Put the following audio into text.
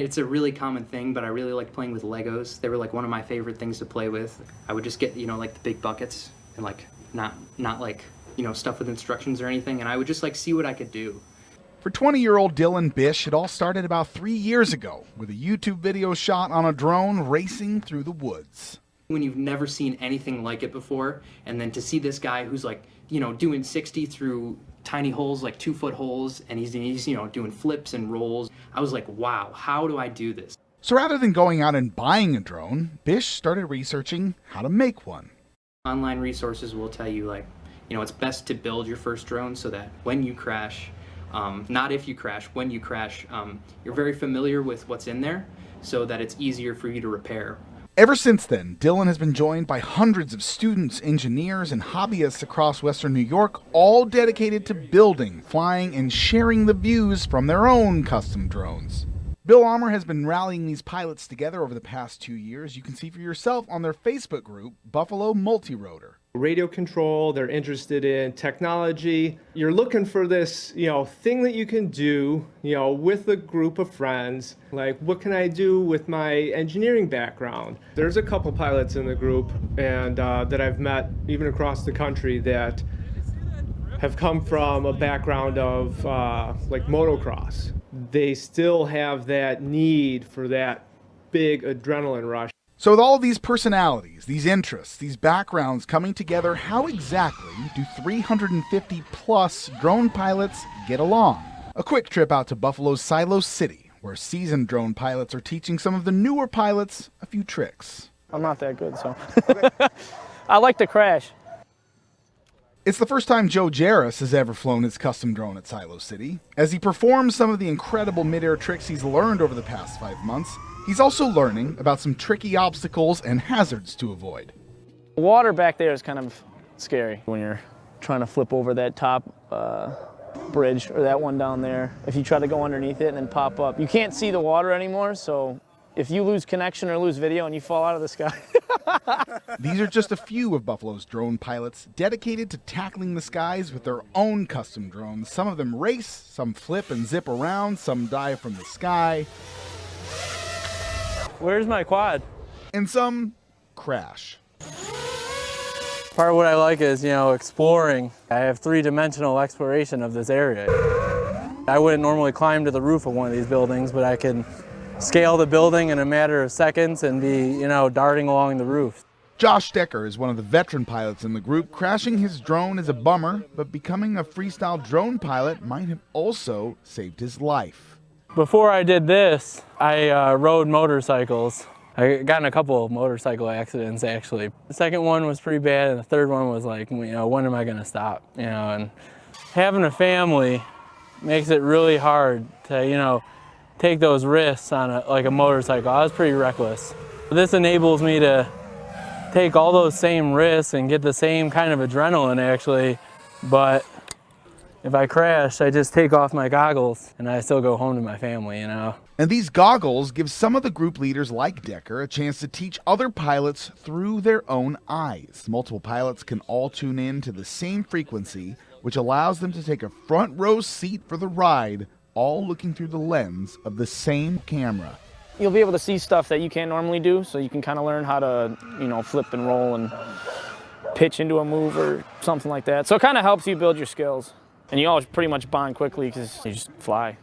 It's a really common thing, but I really like playing with Legos. They were like one of my favorite things to play with. I would just get, like the big buckets and like not like, stuff with instructions or anything, and I would just like see what I could do. For 20-year-old Dylan Bish, it all started about 3 years ago with a YouTube video shot on a drone racing through the woods. When you've never seen anything like it before, and then to see this guy who's like, doing 60 through tiny holes, like 2-foot holes, and he's doing flips and rolls. I was like, wow, how do I do this? So rather than going out and buying a drone, Bish started researching how to make one. Online resources will tell you, like, it's best to build your first drone so that when you crash, not if you crash, when you crash, you're very familiar with what's in there so that it's easier for you to repair. Ever since then, Dylan has been joined by hundreds of students, engineers, and hobbyists across Western New York, all dedicated to building, flying, and sharing the views from their own custom drones. Bill Almer has been rallying these pilots together over the past 2 years. You can see for yourself on their Facebook group, Buffalo Multirotor. Radio control, they're interested in technology. You're looking for this, thing that you can do, with a group of friends. Like, what can I do with my engineering background? There's a couple pilots in the group and that I've met even across the country that have come from a background of like motocross. They still have that need for that big adrenaline rush. So with all of these personalities, these interests, these backgrounds coming together, how exactly do 350 plus drone pilots get along? A quick trip out to Buffalo's Silo City, where seasoned drone pilots are teaching some of the newer pilots a few tricks. I'm not that good, so. I like to crash. It's the first time Joe Jarris has ever flown his custom drone at Silo City. As he performs some of the incredible mid-air tricks he's learned over the past 5 months, he's also learning about some tricky obstacles and hazards to avoid. Water back there is kind of scary when you're trying to flip over that top bridge or that one down there. If you try to go underneath it and then pop up, you can't see the water anymore, so if you lose connection or lose video and you fall out of the sky. These are just a few of Buffalo's drone pilots dedicated to tackling the skies with their own custom drones. Some of them race, some flip and zip around, some dive from the sky. Where's my quad? And some crash. Part of what I like is, exploring. I have three-dimensional exploration of this area. I wouldn't normally climb to the roof of one of these buildings, but I can scale the building in a matter of seconds and be, darting along the roof. Josh Decker is one of the veteran pilots in the group. Crashing his drone is a bummer, but becoming a freestyle drone pilot might have also saved his life. Before I did this, I rode motorcycles. I got in a couple of motorcycle accidents, actually. The second one was pretty bad, and the third one was like, when am I gonna stop? And having a family makes it really hard to, take those risks on a motorcycle. I was pretty reckless. This enables me to take all those same risks and get the same kind of adrenaline, actually, but if I crash, I just take off my goggles and I still go home to my family, And these goggles give some of the group leaders like Decker a chance to teach other pilots through their own eyes. Multiple pilots can all tune in to the same frequency, which allows them to take a front row seat for the ride, all looking through the lens of the same camera. You'll be able to see stuff that you can't normally do, so you can kind of learn how to, flip and roll and pitch into a move or something like that. So it kind of helps you build your skills. And you always pretty much bond quickly because you just fly.